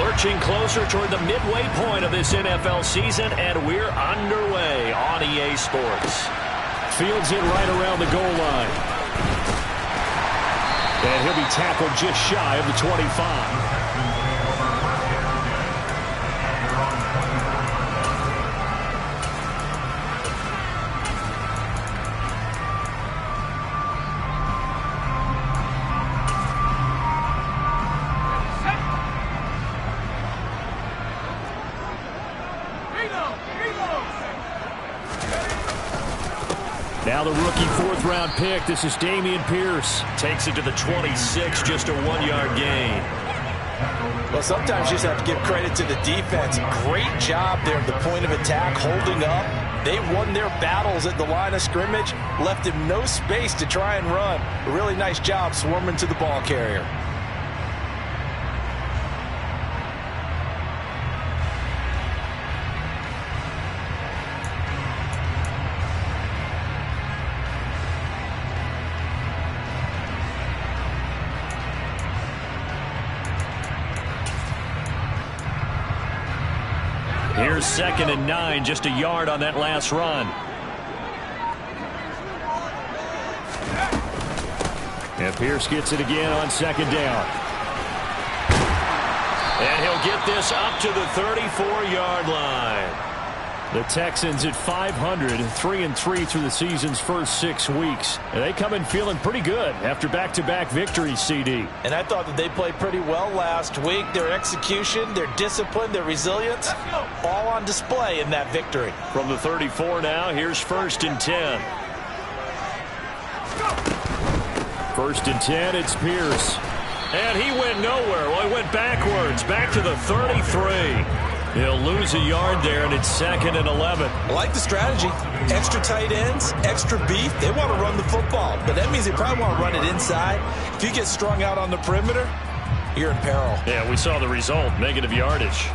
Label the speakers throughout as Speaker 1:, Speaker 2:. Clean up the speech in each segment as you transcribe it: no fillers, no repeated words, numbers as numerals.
Speaker 1: Lurching closer toward the midway point of this NFL season, and we're underway on EA Sports.
Speaker 2: Fields it right around the goal line. And he'll be tackled just shy of the 25.
Speaker 1: Now the rookie fourth-round pick. This is Dameon Pierce. Takes it to the 26, just a 1-yard gain.
Speaker 3: Well, sometimes you just have to give credit to the defense. Great job there at the point of attack, holding up. They won their battles at the line of scrimmage, left him no space to try and run. A really nice job swarming to the ball carrier.
Speaker 1: Here's 2nd and 9, just a yard on that last run. And Pierce gets it again on 2nd down. And he'll get this up to the 34-yard line. The Texans at 500, 3-3 through the season's first 6 weeks. And they come in feeling pretty good after back-to-back victories, CD.
Speaker 3: And I thought that they played pretty well last week. Their execution, their discipline, their resilience, all on display in that victory.
Speaker 1: From the 34 now, here's 1st and 10. 1st and 10, it's Pierce. And he went nowhere. Well, he went backwards, back to the 33. He'll lose a yard there, and it's 2nd and 11.
Speaker 3: I like the strategy. Extra tight ends, extra beef. They want to run the football, but that means they probably want to run it inside. If you get strung out on the perimeter, you're in peril.
Speaker 1: Yeah, we saw the result, negative yardage.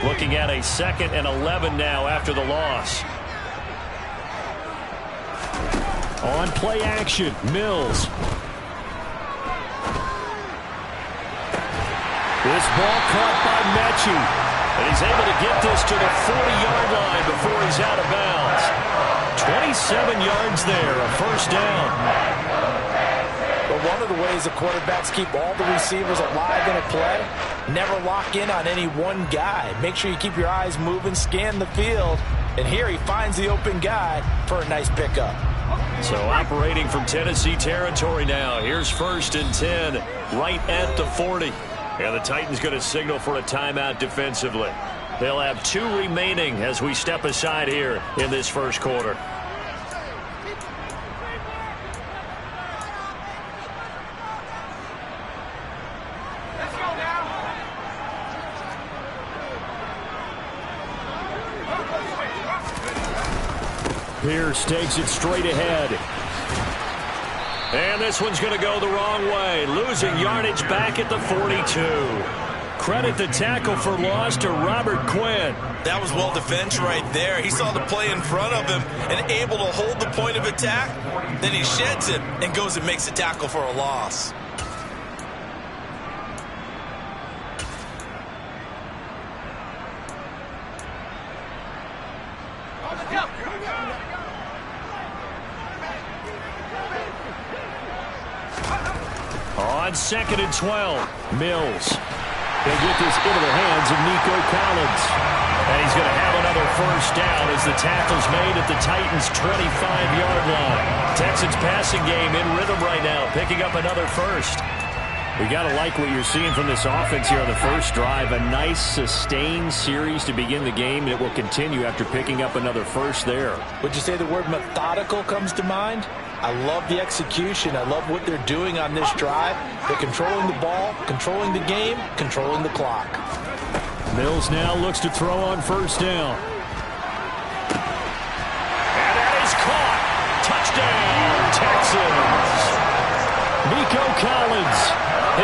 Speaker 1: Looking at a 2nd and 11 now after the loss. On play action, Mills. This ball caught by Mechie. And he's able to get this to the 40-yard line before he's out of bounds. 27 yards there, a 1st down.
Speaker 3: But one of the ways the quarterbacks keep all the receivers alive in a play, never lock in on any one guy. Make sure you keep your eyes moving, scan the field. And here he finds the open guy for a nice pickup.
Speaker 1: So operating from Tennessee territory now. Here's 1st and 10, right at the 40. And the Titans going to signal for a timeout defensively. They'll have 2 remaining as we step aside here in this first quarter.
Speaker 4: Let's go now.
Speaker 1: Pierce takes it straight ahead. And this one's going to go the wrong way. Losing yardage back at the 42. Credit the tackle for loss to Robert Quinn.
Speaker 3: That was well defended right there. He saw the play in front of him and able to hold the point of attack. Then he sheds it and goes and makes a tackle for a loss.
Speaker 1: On 2nd and 12, Mills. He'll get this into the hands of Nico Collins. And he's going to have another 1st down as the tackle's made at the Titans' 25-yard line. Texans passing game in rhythm right now, picking up another 1st. We got to like what you're seeing from this offense here on the first drive. A nice, sustained series to begin the game, and it will continue after picking up another 1st there.
Speaker 3: Would you say the word methodical comes to mind? I love the execution. I love what they're doing on this drive. They're controlling the ball, controlling the game, controlling the clock.
Speaker 1: Mills now looks to throw on 1st down. And that is caught. Touchdown, Texans. Nico Collins,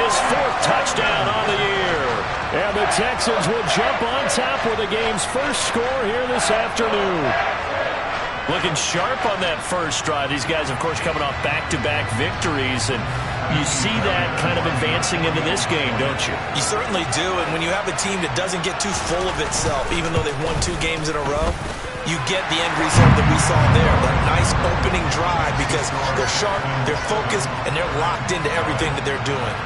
Speaker 1: his 4th touchdown on the year. And the Texans will jump on top with the game's first score here this afternoon. Looking sharp on that first drive. These guys, of course, coming off back-to-back victories, and you see that kind of advancing into this game, don't you?
Speaker 3: You certainly do, and when you have a team that doesn't get too full of itself, even though they've won 2 games in a row, you get the end result that we saw there, that nice opening drive, because they're sharp, they're focused, and they're locked into everything that they're doing.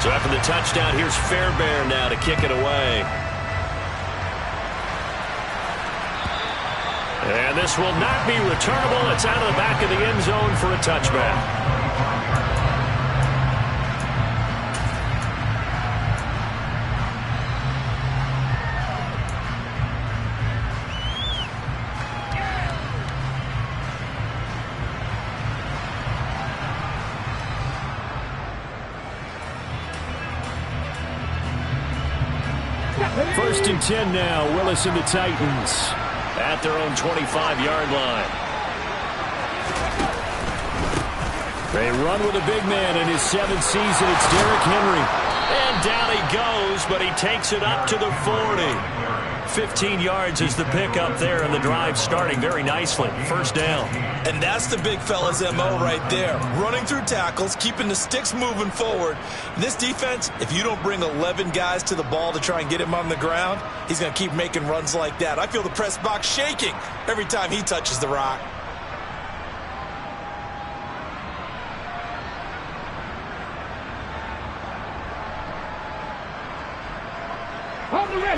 Speaker 1: So after the touchdown, here's Fairbairn now to kick it away. And this will not be returnable. It's out of the back of the end zone for a touchback. First and 10 now. Willis and the Titans at their own 25-yard line. They run with a big man in his 7th season. It's Derrick Henry. And down he goes, but he takes it up to the 40. 15 yards is the pickup there, and the drive starting very nicely. First down.
Speaker 3: And that's the big fella's MO right there. Running through tackles, keeping the sticks moving forward. This defense, if you don't bring 11 guys to the ball to try and get him on the ground, he's going to keep making runs like that. I feel the press box shaking every time he touches the rock.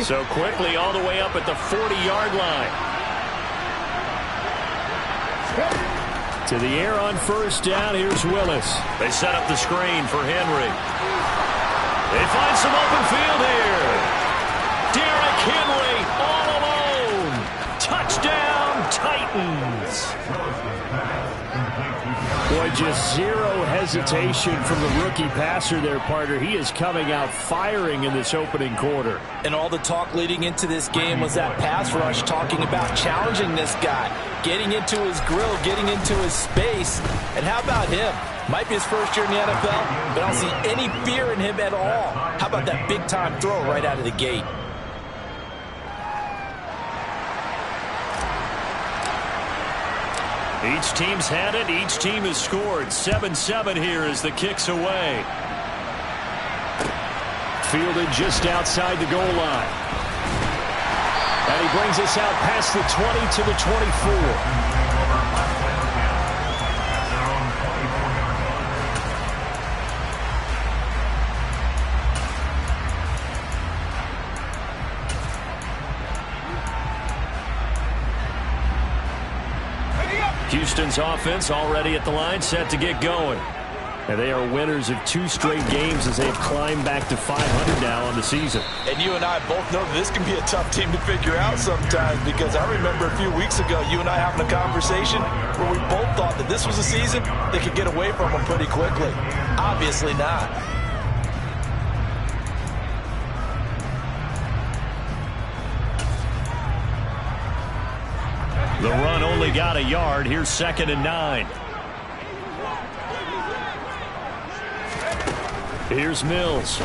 Speaker 1: So quickly all the way up at the 40-yard line. To the air on first down. Here's Willis. They set up the screen for Henry. They find some open field here. Derrick Henry all alone. Touchdown, Titans. Boy, just zero hesitation from the rookie passer there, partner. He is coming out firing in this opening quarter.
Speaker 3: And all the talk leading into this game was that pass rush, talking about challenging this guy, getting into his grill, getting into his space. And how about him? Might be his first year in the NFL, but I don't see any fear in him at all. How about that big-time throw right out of the gate?
Speaker 1: Each team's had it. Each team has scored. 7-7 here as the kick's away. Fielded just outside the goal line. And he brings us out past the 20 to the 24. Houston's offense already at the line, set to get going. And they are winners of 2 straight games as they've climbed back to 500 now on the season.
Speaker 3: And you and I both know that this can be a tough team to figure out sometimes, because I remember a few weeks ago you and I having a conversation where we both thought that this was a season that could get away from them pretty quickly. Obviously not.
Speaker 1: The run only got a yard. Here's 2nd and 9. Here's Mills.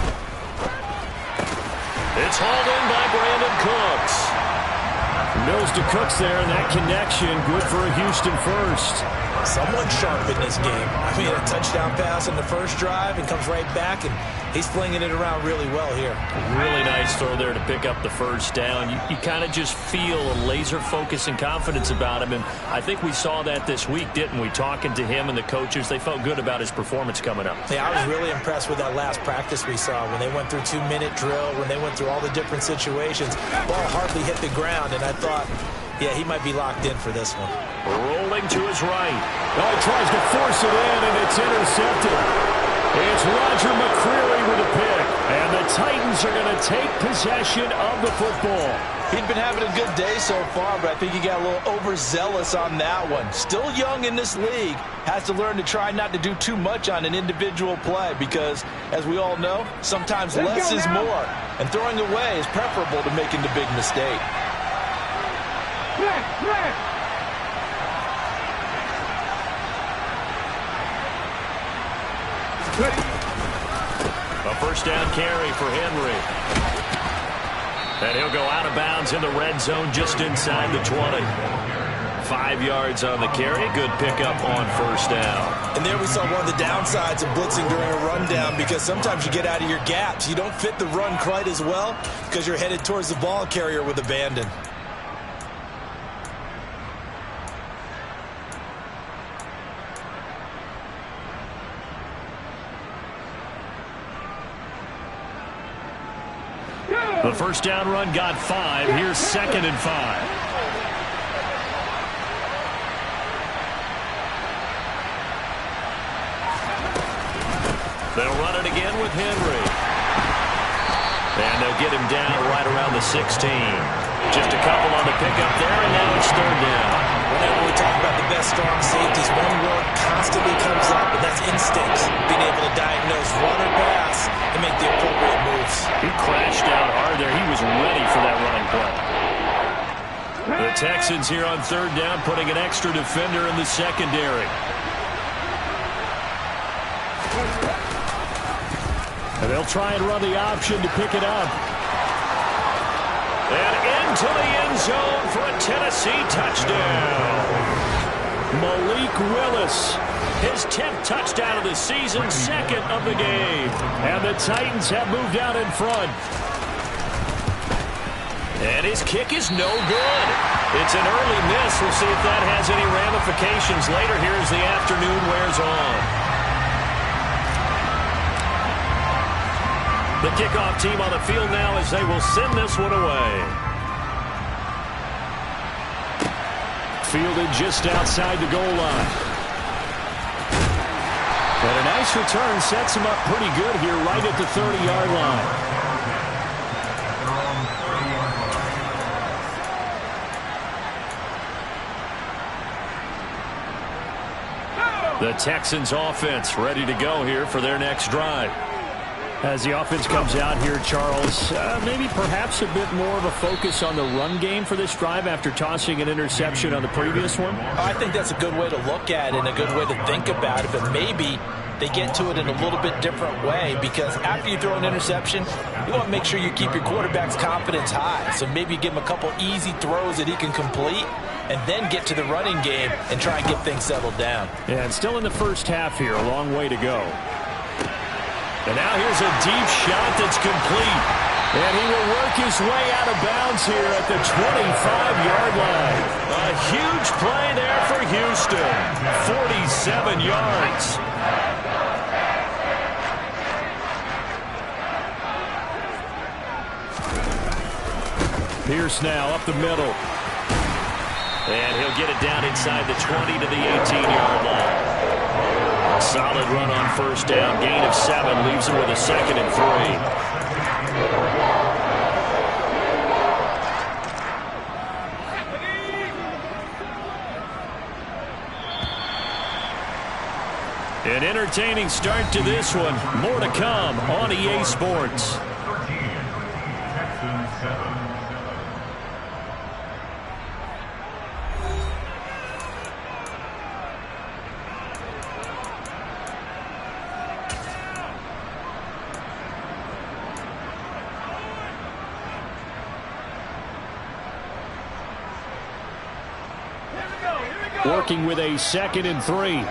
Speaker 1: It's hauled in by Brandon Cooks. Mills to Cooks there, and that connection good for a Houston first.
Speaker 3: Someone sharp in this game. I mean, a touchdown pass in the first drive and comes right back, and he's flinging it around really well here.
Speaker 1: Really nice throw there to pick up the first down. You kind of just feel a laser focus and confidence about him, and I think we saw that this week, didn't we? Talking to him and the coaches, they felt good about his performance coming up.
Speaker 3: Yeah, I was really impressed with that last practice we saw when they went through 2-minute drill, when they went through all the different situations. Ball hardly hit the ground, and I thought, yeah, he might be locked in for this one.
Speaker 1: Rolling to his right. Oh, he tries to force it in, and it's intercepted. It's Roger McCreary with a pick. And the Titans are going to take possession of the football.
Speaker 3: He'd been having a good day so far, but I think he got a little overzealous on that one. Still young in this league. Has to learn to try not to do too much on an individual play because, as we all know, sometimes less is more. And throwing away is preferable to making the big mistake.
Speaker 1: A first down carry for Henry. And he'll go out of bounds in the red zone just inside the 20. 5 yards on the carry. Good pickup on first down.
Speaker 3: And there we saw one of the downsides of blitzing during a rundown, because sometimes you get out of your gaps. You don't fit the run quite as well because you're headed towards the ball carrier with abandon.
Speaker 1: The first down run got 5. Here's 2nd and 5. They'll run it again with Henry. And they'll get him down right around the 16. Just a couple on the pickup there, and now it's 3rd down.
Speaker 3: Whenever we talk about the best strong safeties, one word constantly comes up, and that's instincts. Being able to diagnose run or pass and make the appropriate moves.
Speaker 1: He crashed out hard there. He was ready for that running play. The Texans here on 3rd down, putting an extra defender in the secondary. And they'll try and run the option to pick it up. And into the end zone for a Tennessee touchdown. Malik Willis, his 10th touchdown of the season, 2nd of the game. And the Titans have moved out in front. And his kick is no good. It's an early miss. We'll see if that has any ramifications later here as the afternoon wears on. The kickoff team on the field now as they will send this one away. Fielded just outside the goal line. And a nice return sets him up pretty good here right at the 30-yard line. The Texans offense ready to go here for their next drive. As the offense comes out here, Charles, maybe perhaps a bit more of a focus on the run game for this drive after tossing an interception on the previous one?
Speaker 3: I think that's a good way to look at it and a good way to think about it, but maybe they get to it in a little bit different way, because after you throw an interception, you want to make sure you keep your quarterback's confidence high. So maybe you give him a couple easy throws that he can complete and then get to the running game and try and get things settled down.
Speaker 1: Yeah, and still in the first half here, a long way to go. And now here's a deep shot that's complete. And he will work his way out of bounds here at the 25-yard line. A huge play there for Houston. 47 yards. Pierce now up the middle. And he'll get it down inside the 20 to the 18-yard line. Solid run on first down. Gain of 7 leaves him with a 2nd and 3. An entertaining start to this one. More to come on EA Sports. Working with a 2nd and 3.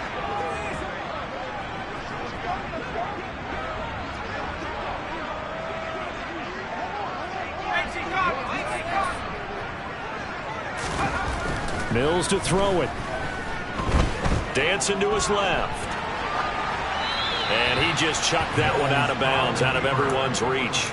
Speaker 1: Mills to throw it. Dancing to his left. And he just chucked that one out of bounds, out of everyone's reach.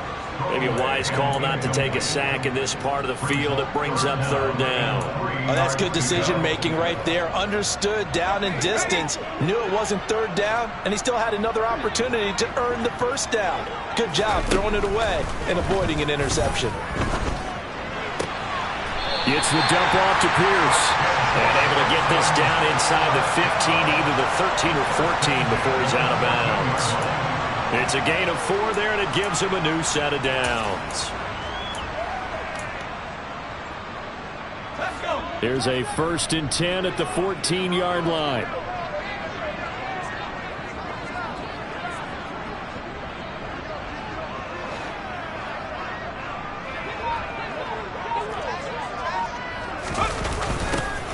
Speaker 1: Maybe a wise call not to take a sack in this part of the field. It brings up 3rd down.
Speaker 3: Oh, that's good decision-making right there. Understood down and distance. Knew it wasn't 3rd down, and he still had another opportunity to earn the 1st down. Good job throwing it away and avoiding an interception.
Speaker 1: Gets the dump off to Pierce. And able to get this down inside the 15, either the 13 or 14 before he's out of bounds. It's a gain of 4 there, and it gives him a new set of downs. Here's a 1st and 10 at the 14-yard line.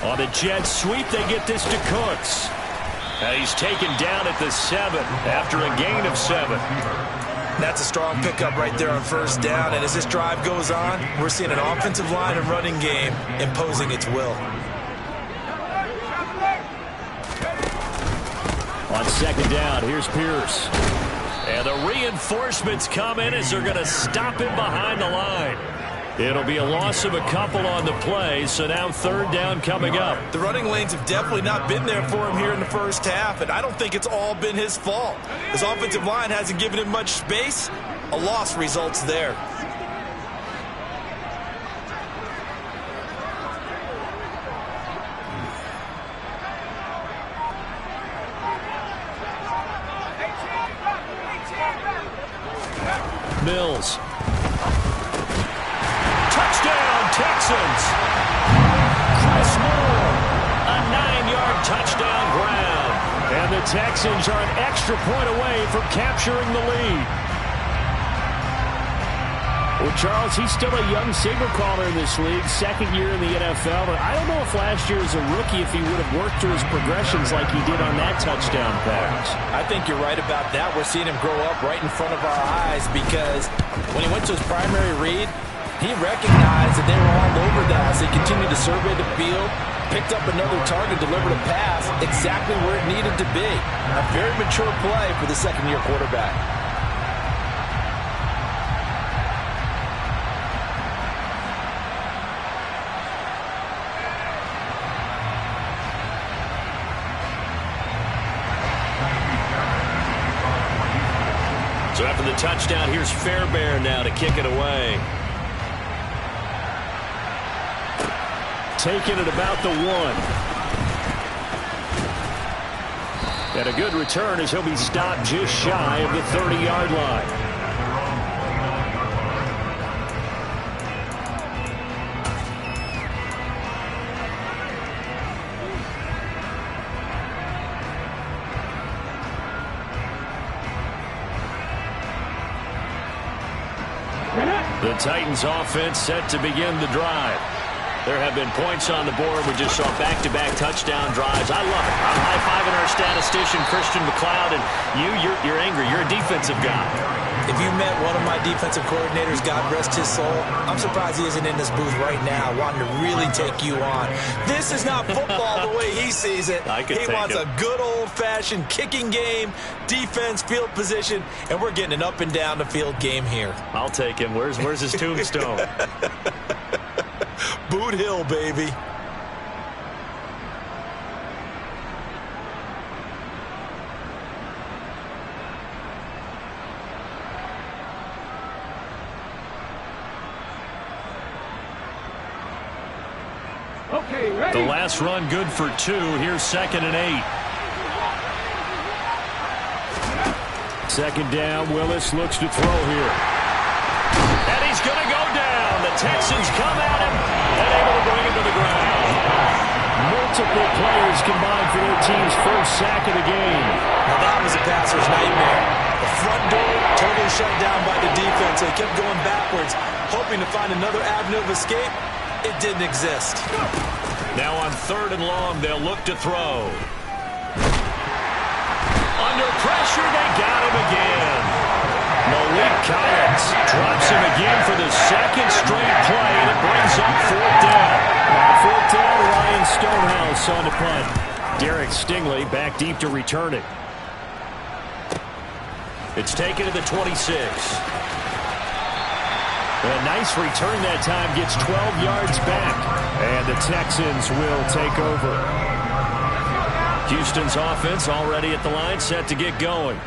Speaker 1: On a jet sweep, they get this to Cooks. And he's taken down at the 7 after a gain of 7.
Speaker 3: That's a strong pickup right there on 1st down. And as this drive goes on, we're seeing an offensive line and running game imposing its will.
Speaker 1: On 2nd down, here's Pierce. And the reinforcements come in as they're going to stop him behind the line. It'll be a loss of a couple on the play, so now 3rd down coming up.
Speaker 3: The running lanes have definitely not been there for him here in the 1st half, and I don't think it's all been his fault. His offensive line hasn't given him much space. A loss results there.
Speaker 1: Mills. Touchdown, Texans. Chris Moore, a 9-yard touchdown ground. And the Texans are an extra point away from capturing the lead. Well, Charles, he's still a young signal caller in this league, 2nd year in the NFL. But I don't know if last year as a rookie, if he would have worked through his progressions like he did on that touchdown pass.
Speaker 3: I think you're right about that. We're seeing him grow up right in front of our eyes because when he went to his primary read, he recognized that they were all over that as they continued to survey the field, picked up another target, delivered a pass exactly where it needed to be. A very mature play for the 2nd-year quarterback.
Speaker 1: So after the touchdown, here's Fairbairn now to kick it away. Taking it about the 1. And a good return as he'll be stopped just shy of the 30-yard line. The Titans offense set to begin the drive. There have been points on the board. We just saw back-to-back touchdown drives. I love it. I'm high-fiving our statistician, Christian McLeod, and you're angry. You're a defensive guy.
Speaker 3: If you met one of my defensive coordinators, God rest his soul, I'm surprised he isn't in this booth right now wanting to really take you on. This is not football the way he sees it. He wants a good old-fashioned kicking game, defense, field position, and we're getting an up-and-down-the-field game here.
Speaker 1: I'll take him. Where's his tombstone?
Speaker 3: Boot Hill, baby.
Speaker 2: Okay, ready.
Speaker 1: The last run good for 2. Here's 2nd and 8. 2nd down. Willis looks to throw here. And he's going to go down. The Texans come at him and able to bring him to the ground. Multiple players combined for their team's first sack of the game.
Speaker 3: Now that was a passer's nightmare. The front door totally shut down by the defense. They kept going backwards, hoping to find another avenue of escape. It didn't exist.
Speaker 1: Now on 3rd and long, they'll look to throw. Under pressure, they got him again. Malik Collins drops him again for the 2nd straight play, and it brings up 4th down. Now 4th down, Ryan Stonehouse on the punt. Derek Stingley back deep to return it. It's taken to the 26. A nice return that time, gets 12 yards back. And the Texans will take over. Houston's offense already at the line, set to get going.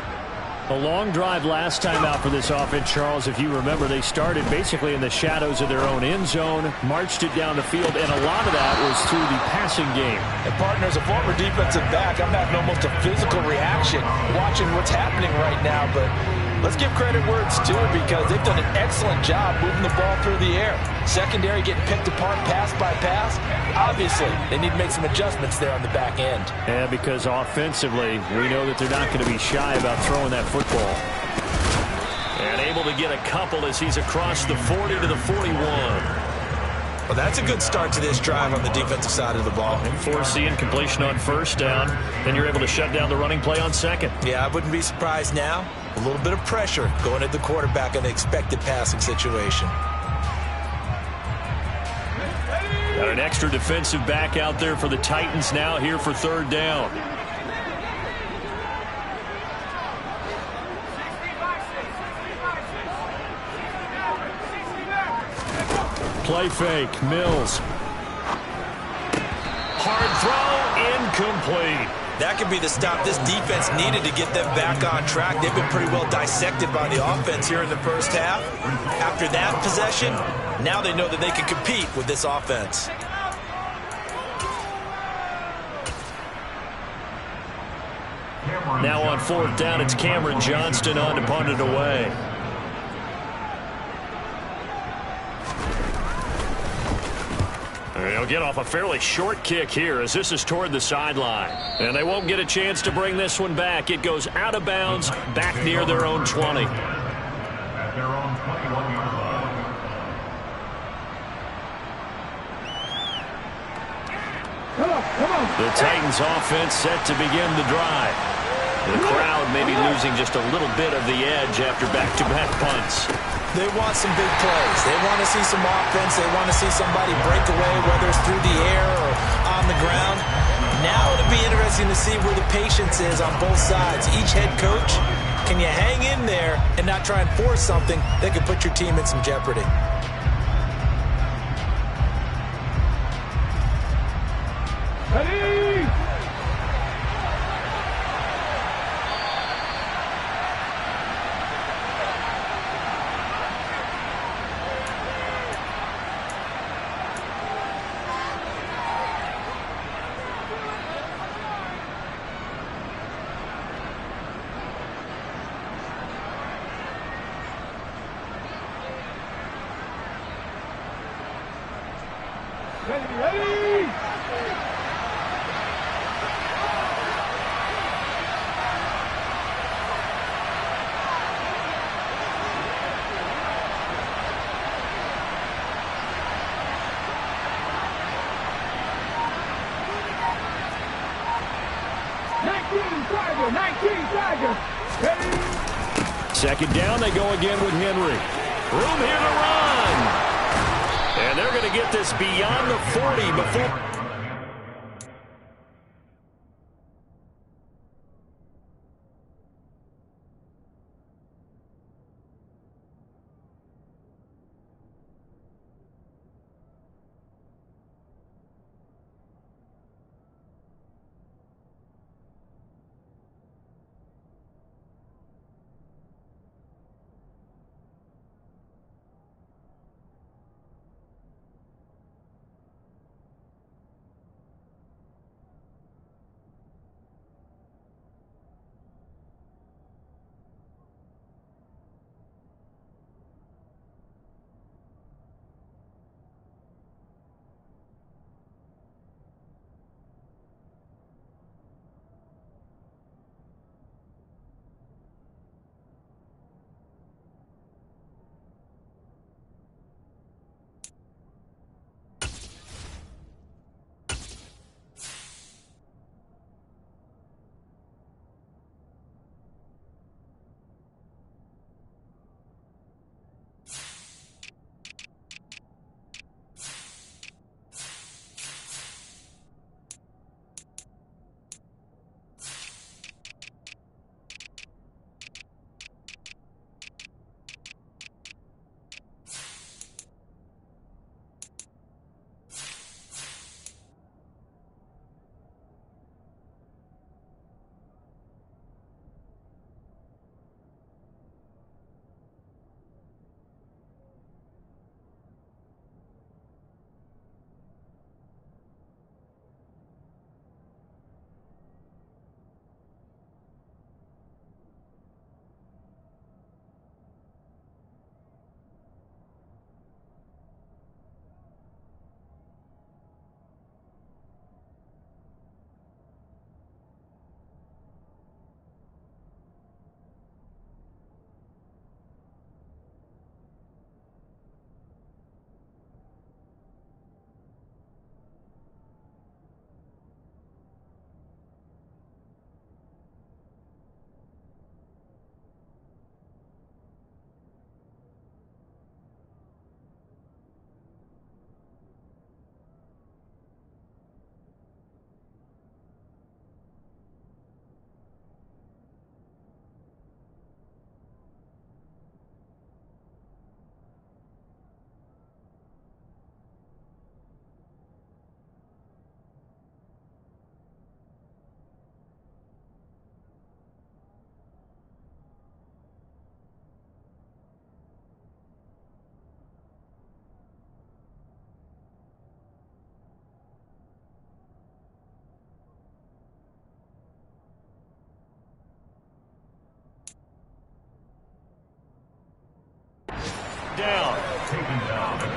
Speaker 1: A long drive last time out for this offense, Charles. If you remember, they started basically in the shadows of their own end zone, marched it down the field, and a lot of that was through the passing game.
Speaker 3: And partner, as a former defensive back, I'm having almost a physical reaction watching what's happening right now, but let's give credit where it's due because they've done an excellent job moving the ball through the air. Secondary getting picked apart pass by pass. Obviously, they need to make some adjustments there on the back end.
Speaker 1: Yeah, because offensively, we know that they're not going to be shy about throwing that football. And able to get a couple as he's across the 40 to the 41.
Speaker 3: Well, that's a good start to this drive on the defensive side of the ball.
Speaker 1: Forcing completion on first down. Then you're able to shut down the running play on second.
Speaker 3: Yeah, I wouldn't be surprised now. A little bit of pressure going at the quarterback in an expected passing situation.
Speaker 1: Got an extra defensive back out there for the Titans now here for third down. Play fake, Mills. Hard throw, incomplete.
Speaker 3: That could be the stop this defense needed to get them back on track. They've been pretty well dissected by the offense here in the first half. After that possession, now they know that they can compete with this offense.
Speaker 1: Now on fourth down, it's Cameron Johnston on to punt it away. They'll get off a fairly short kick here as this is toward the sideline. And they won't get a chance to bring this one back. It goes out of bounds back near their own 20.
Speaker 2: At their own 21-yard line.
Speaker 1: The Titans offense set to begin the drive. The crowd may be losing just a little bit of the edge after back-to-back punts.
Speaker 3: They want some big plays. They want to see some offense. They want to see somebody break away, whether it's through the air or on the ground. Now it'll be interesting to see where the patience is on both sides. Each head coach, can you hang in there and not try and force something that could put your team in some jeopardy?
Speaker 1: Second down, they go again with Henry. Room here to run. And they're going to get this beyond the 40 before...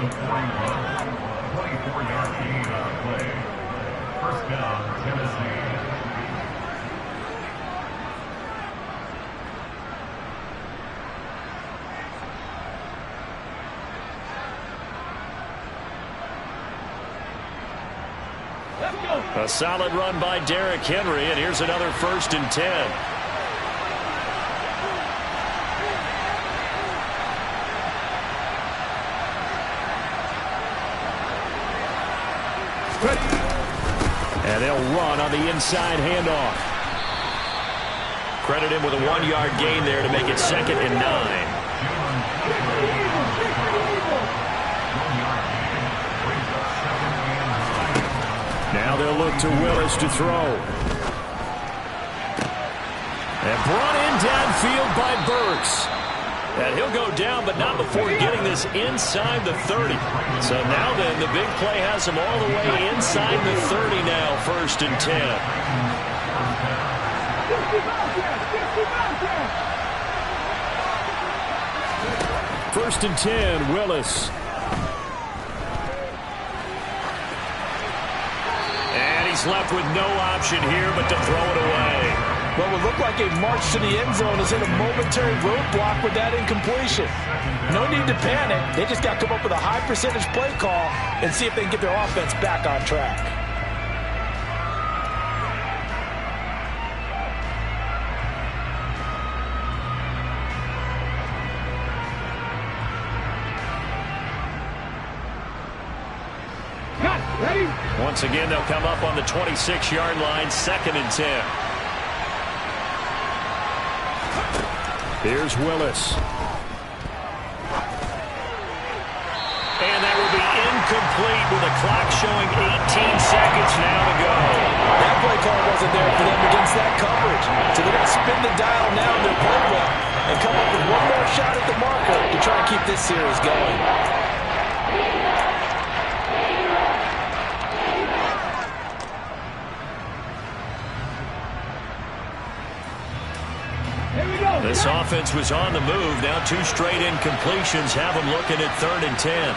Speaker 2: of 41. 24-yard gain on play. First down, Tennessee.
Speaker 1: A solid run by Derrick Henry, and here's another 1st and 10. And they'll run on the inside handoff. Credit him with a 1-yard gain there to make it 2nd and 9. Now they'll look to Willis to throw. And brought in downfield by Burks. And he'll go down, but not before getting this inside the 30. So now then, the big play has him all the way inside the 30 now, 1st and 10. 1st and 10, Willis. And he's left with no option here but to throw it away.
Speaker 3: What would look like a march to the end zone is hit a momentary roadblock with that incompletion. No need to panic. They just got to come up with a high percentage play call and see if they can get their offense back on track.
Speaker 1: Once again, they'll come up on the 26-yard line, 2nd and 10. Here's Willis. And that will be incomplete with the clock showing 18 seconds now to go.
Speaker 3: That play call wasn't there for them against that coverage. So they're going to spin the dial now in their playbook and come up with one more shot at the marker to try and keep this series going.
Speaker 1: This offense was on the move. Now 2 straight incompletions have them looking at 3rd and 10.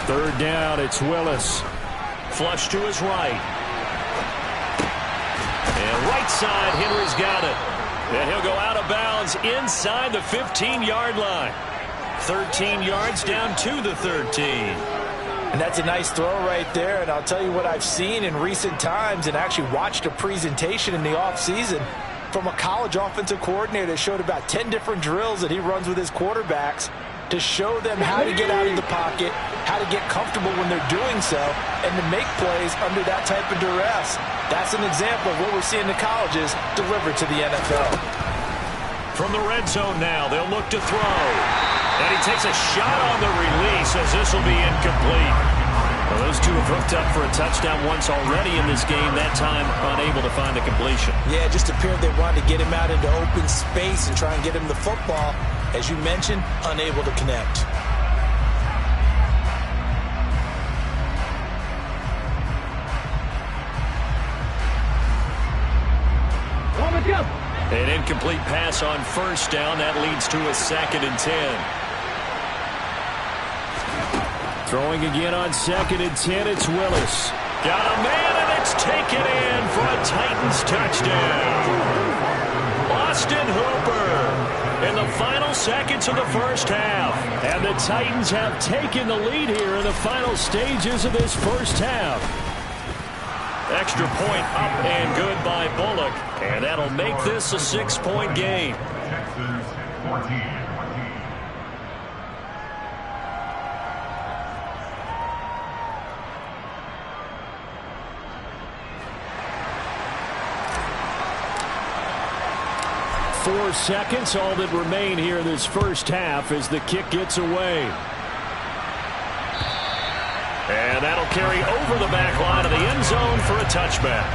Speaker 1: Third down, it's Willis. Flush to his right. And right side, Henry's got it. And he'll go out of bounds inside the 15-yard line. 13 yards down to the 13.
Speaker 3: And that's a nice throw right there. And I'll tell you what I've seen in recent times and actually watched a presentation in the offseason from a college offensive coordinator that showed about 10 different drills that he runs with his quarterbacks to show them how to get out of the pocket, how to get comfortable when they're doing so, and to make plays under that type of duress. That's an example of what we're seeing in the colleges delivered to the NFL.
Speaker 1: From the red zone now, they'll look to throw. And he takes a shot on the release as this will be incomplete. Well, those two have hooked up for a touchdown once already in this game, that time unable to find the completion.
Speaker 3: Yeah, it just appeared they wanted to get him out into open space and try and get him the football. As you mentioned, unable to connect.
Speaker 1: An incomplete pass on 1st down. That leads to a 2nd and 10. Throwing again on 2nd and 10, it's Willis. Got a man, and it's taken in for a Titans touchdown. Austin Hooper in the final seconds of the 1st half. And the Titans have taken the lead here in the final stages of this 1st half. Extra point up and good by Bullock. And that'll make this a 6-point game.
Speaker 2: Texans 14.
Speaker 1: 4 seconds, all that remain here in this 1st half as the kick gets away. And that'll carry over the back line of the end zone for a touchback.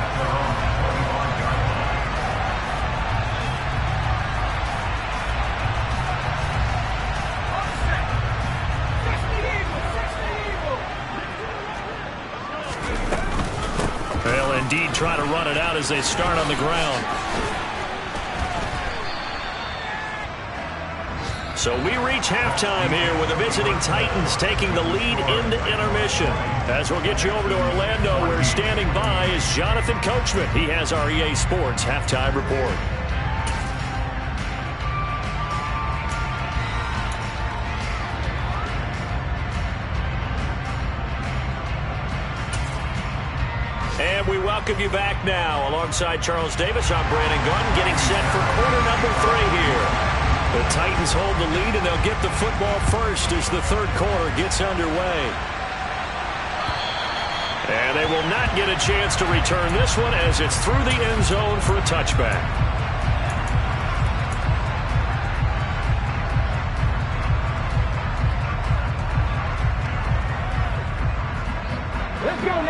Speaker 1: indeed try to run it out as they start on the ground. So we reach halftime here with the visiting Titans taking the lead into intermission. As we'll get you over to Orlando, where standing by is Jonathan Coachman. He has our EA Sports halftime report. And we welcome you back now. Alongside Charles Davis, I'm Brandon Gunn, getting set for quarter number 3 here. The Titans hold the lead, and they'll get the football first as the third quarter gets underway. And they will not get a chance to return this one as it's through the end zone for a touchback.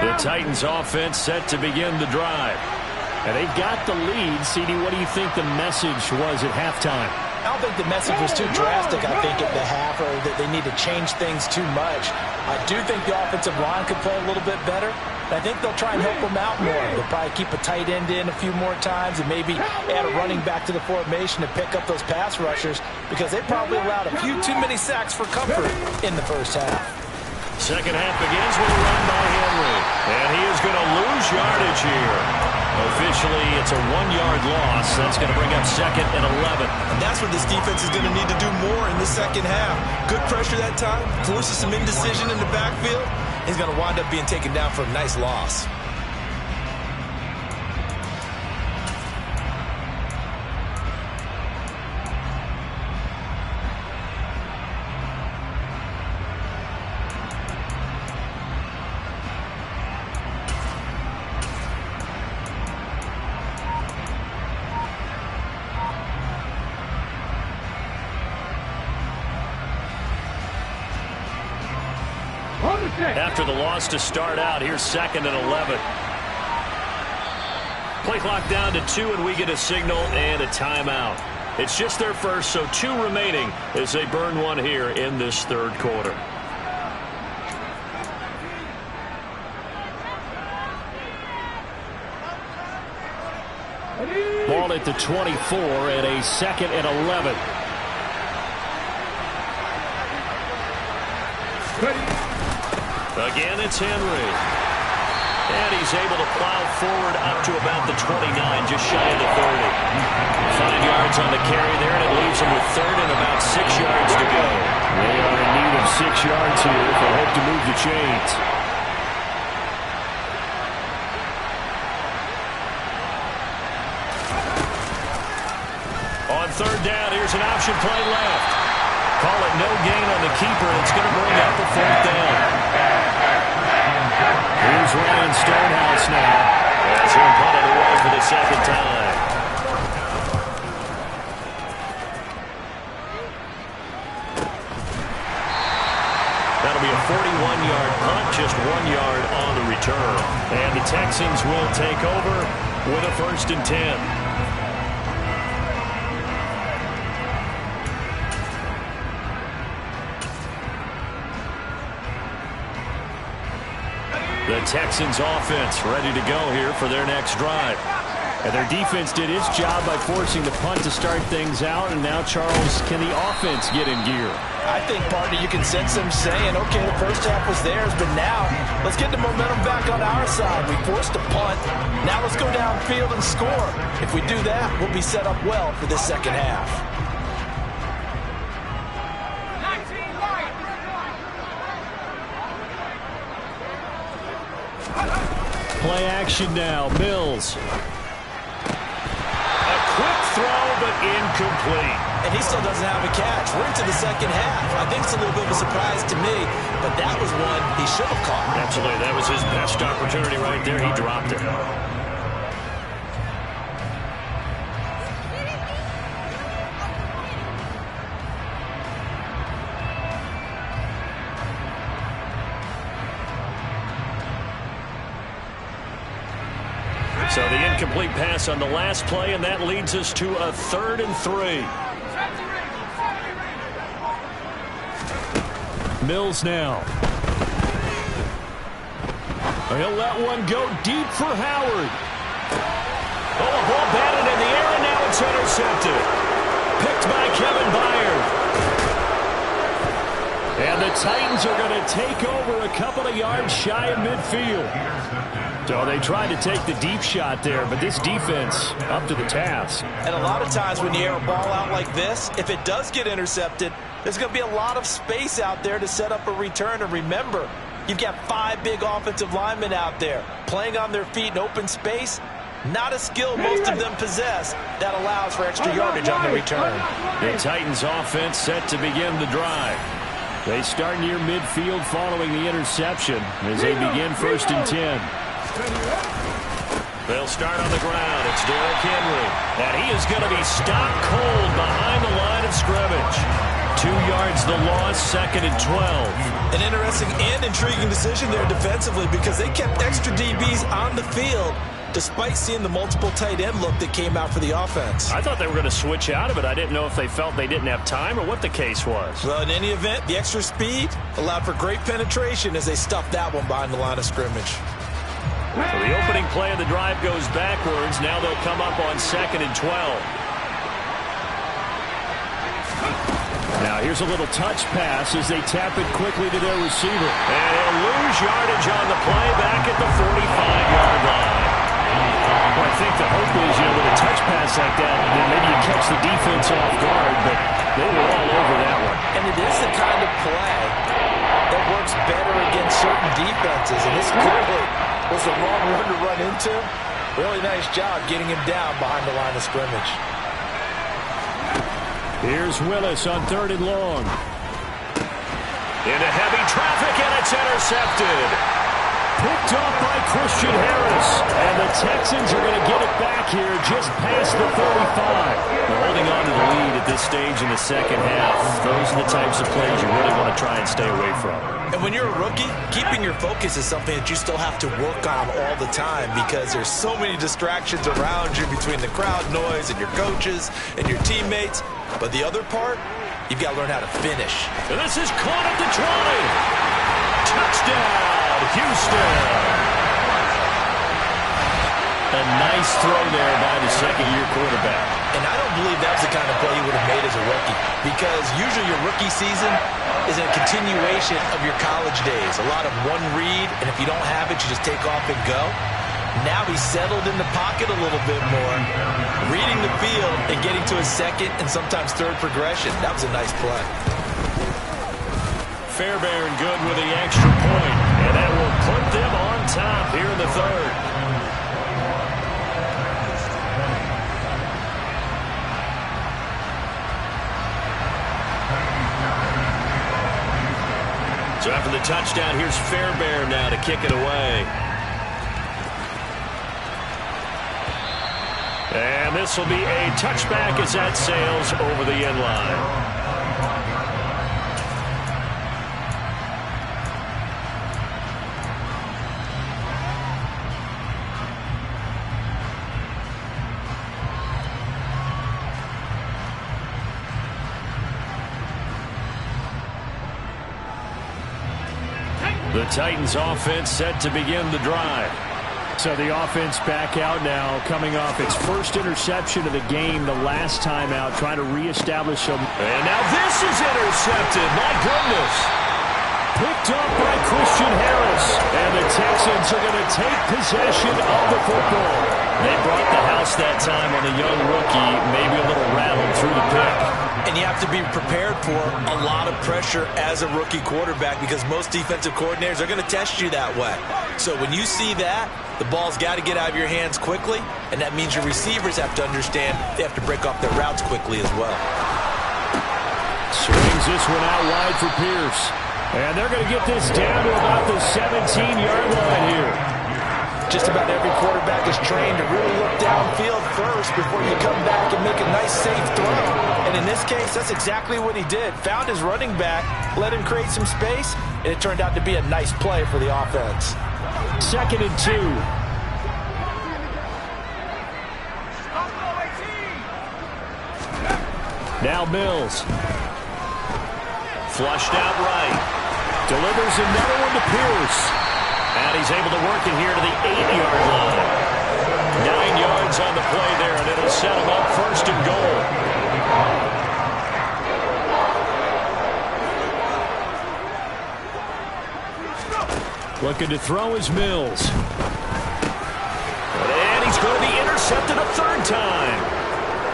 Speaker 1: The Titans offense set to begin the drive. And they've got the lead. CD, what do you think the message was at halftime?
Speaker 3: I don't think the message was too drastic, I think, at the half, or that they need to change things too much. I do think the offensive line could play a little bit better. I think they'll try and help them out more. They'll probably keep a tight end in a few more times and maybe add a running back to the formation to pick up those pass rushers, because they probably allowed a few too many sacks for comfort in the first half.
Speaker 1: Second half begins with a run by Henry. And he is going to lose yardage here. Officially, it's a 1-yard loss. That's going to bring up 2nd and 11.
Speaker 3: And that's what this defense is going to need to do more in the second half. Good pressure that time, forces some indecision in the backfield. He's going to wind up being taken down for a nice loss.
Speaker 1: After the loss to start out, here's 2nd and 11. Play clock down to 2, and we get a signal and a timeout. It's just their first, so 2 remaining as they burn one here in this third quarter. Ball at the 24 and a 2nd and 11. Again, it's Henry. And he's able to plow forward up to about the 29, just shy of the 30. 5 yards on the carry there, and it leaves him with 3rd and about 6 yards to go. They are in need of 6 yards here if they hope to move the chains. On 3rd down, here's an option play left. Call it no gain on the keeper. It's going to bring up the 4th down. Here's Ryan Stonehouse now as he'll punt it away for the 2nd time. That'll be a 41-yard punt, just 1 yard on the return. And the Texans will take over with a 1st and 10. The Texans offense ready to go here for their next drive. And their defense did its job by forcing the punt to start things out. And now, Charles, can the offense get in gear?
Speaker 3: I think, partner, you can sense them saying, okay, the first half was theirs, but now let's get the momentum back on our side. We forced a punt. Now let's go downfield and score. If we do that, we'll be set up well for this second half.
Speaker 1: Play action now. Mills. A quick throw, but incomplete.
Speaker 3: And he still doesn't have a catch. We're into the second half. I think it's a little bit of a surprise to me, but that was one he should have caught.
Speaker 1: Absolutely. That was his best opportunity right there. He dropped it. So the incomplete pass on the last play, and that leads us to a 3rd and 3. Mills now. He'll let one go deep for Howard. Oh, a ball batted in the air, and now it's intercepted. Picked by Kevin Byard. And the Titans are going to take over a couple of yards shy of midfield. So they tried to take the deep shot there, but this defense up to the task.
Speaker 3: And a lot of times when you air a ball out like this, if it does get intercepted, there's going to be a lot of space out there to set up a return. And remember, you've got 5 big offensive linemen out there playing on their feet in open space. Not a skill most of them possess that allows for extra yardage on the return.
Speaker 1: The Titans offense set to begin the drive. They start near midfield following the interception as they begin 1st and 10. They'll start on the ground. It's Derrick Henry. And he is going to be stopped cold behind the line of scrimmage. 2 yards the loss, 2nd and 12.
Speaker 3: An interesting and intriguing decision there defensively because they kept extra DBs on the field despite seeing the multiple tight end look that came out for the offense.
Speaker 1: I thought they were going to switch out of it. I didn't know if they felt they didn't have time or what the case was.
Speaker 3: Well, in any event, the extra speed allowed for great penetration as they stuffed that one behind the line of scrimmage.
Speaker 1: So the opening play of the drive goes backwards. Now they'll come up on 2nd and 12. Now here's a little touch pass as they tap it quickly to their receiver. And he'll lose yardage on the play back at the 45-yard line. Well, I think the hope is, with a touch pass like that, then maybe you catch the defense off guard, but they were all over that one.
Speaker 3: And it is the kind of play that works better against certain defenses, and this clearly was the wrong one to run into. Really nice job getting him down behind the line of scrimmage.
Speaker 1: Here's Willis on 3rd and long. Into heavy traffic, and it's intercepted. Picked off by Christian Harris. And the Texans are going to get it back here just past the 35. They're holding on to the lead at this stage in the second half. Those are the types of plays you really want to try and stay away from.
Speaker 3: And when you're a rookie, keeping your focus is something that you still have to work on all the time because there's so many distractions around you between the crowd noise and your coaches and your teammates. But the other part, you've got to learn how to finish.
Speaker 1: And this is caught at the 20. Touchdown, Houston. A nice throw there by the second-year quarterback.
Speaker 3: And I don't believe that's the kind of play he would have made as a rookie because usually your rookie season is a continuation of your college days. A lot of one read, and if you don't have it, you just take off and go. Now he's settled in the pocket a little bit more, reading the field and getting to his second and sometimes third progression. That was a nice play.
Speaker 1: Fairbairn good with the extra point, and that will put them on top here in the third. So after the touchdown, here's Fairbairn now to kick it away. And this will be a touchback as that sails over the end line. The Titans offense set to begin the drive. So the offense back out now, coming off its first interception of the game the last time out, trying to reestablish some. And now this is intercepted. My goodness. Picked up by Christian Harris. And the Texans are going to take possession of the football. They brought the house that time on the young rookie, maybe a little rattled through the pick.
Speaker 3: And you have to be prepared for a lot of pressure as a rookie quarterback because most defensive coordinators are going to test you that way. So when you see that, the ball's got to get out of your hands quickly, and that means your receivers have to understand they have to break off their routes quickly as well.
Speaker 1: Swings this one out wide for Pierce. And they're going to get this down to about the 17-yard line here.
Speaker 3: Just about every quarterback is trained to really look downfield first before you come back and make a nice, safe throw. And in this case, that's exactly what he did. Found his running back, let him create some space, and it turned out to be a nice play for the offense.
Speaker 1: 2nd and 2. Now Mills. Flushed out right. Delivers another one to Pierce. And he's able to work it here to the 8-yard line. 9 yards on the play there, and it'll set him up first and goal. Looking to throw is Mills. And he's going to be intercepted a third time.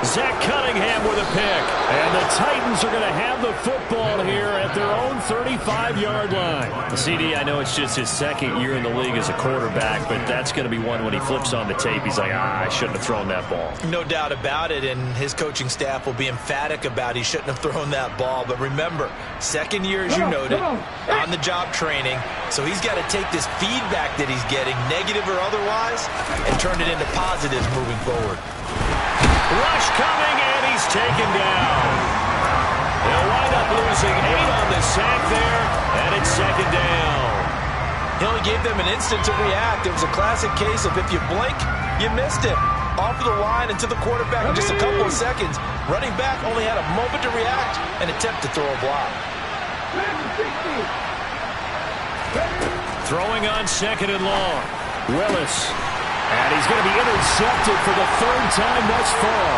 Speaker 1: Zach Cunningham with a pick. And the Titans are going to have the football here at their own 35-yard line. The CD, I know it's just his second year in the league as a quarterback, but that's going to be one when he flips on the tape. He's like, I shouldn't have thrown that ball.
Speaker 3: No doubt about it, and his coaching staff will be emphatic about he shouldn't have thrown that ball. But remember, second year, as you noted, on-the-job training. So he's got to take this feedback that he's getting, negative or otherwise, and turn it into positives moving forward.
Speaker 1: Rush coming, and he's taken down. They'll wind up losing 8 on the sack there, and it's second down.
Speaker 3: He only gave them an instant to react. It was a classic case of if you blink, you missed it. Off of the line and to the quarterback in just a couple of seconds. Running back only had a moment to react and attempt to throw a block.
Speaker 1: Throwing on second and long. Willis. And he's going to be intercepted for the third time thus far.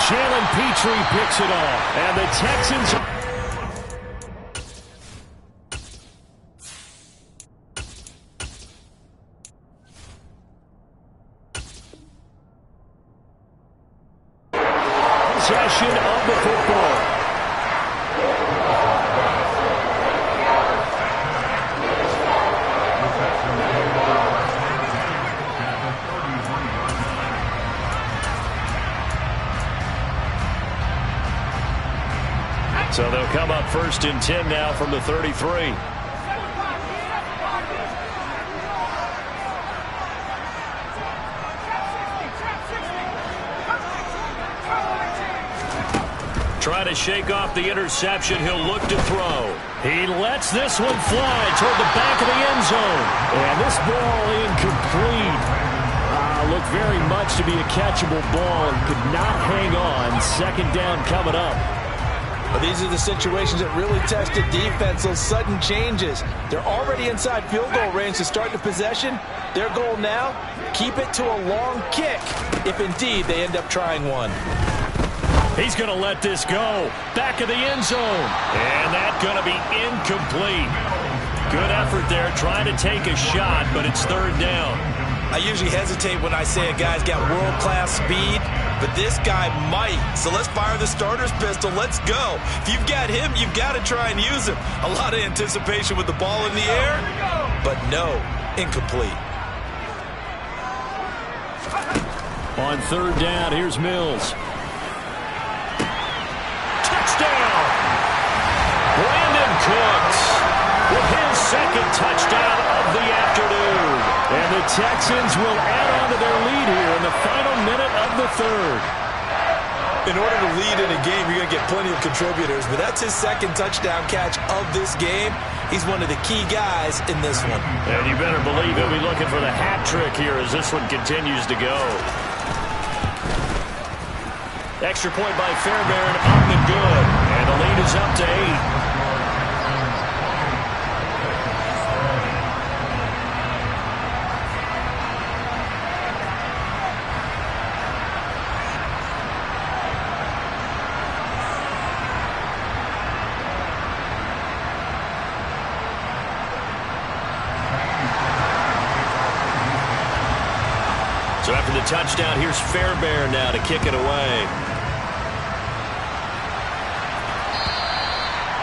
Speaker 1: Jalen Petrie picks it off. And the Texans... possession of the football. So they'll come up first and 10 now from the 33. Trying to shake off the interception. He'll look to throw. He lets this one fly toward the back of the end zone. And this ball incomplete. Looked very much to be a catchable ball and could not hang on. Second down coming up.
Speaker 3: Well, these are the situations that really test a defense, those sudden changes. They're already inside field goal range to start the possession. Their goal now, keep it to a long kick, if indeed they end up trying one.
Speaker 1: He's going to let this go. Back of the end zone. And that's going to be incomplete. Good effort there, trying to take a shot, but it's third down.
Speaker 3: I usually hesitate when I say a guy's got world-class speed, but this guy might. So let's fire the starter's pistol. Let's go. If you've got him, you've got to try and use him. A lot of anticipation with the ball in the air, but no, incomplete.
Speaker 1: On third down, here's Mills. Touchdown! Brandon Cooks with his second touchdown of the afternoon. And the Texans will add on to their lead here in the final minute of the third.
Speaker 3: In order to lead in a game, you're going to get plenty of contributors, but that's his second touchdown catch of this game. He's one of the key guys in this one.
Speaker 1: And you better believe he'll be looking for the hat trick here as this one continues to go. Extra point by Fairbairn, up and good. And the lead is up to 8. So after the touchdown, here's Fairbairn now to kick it away.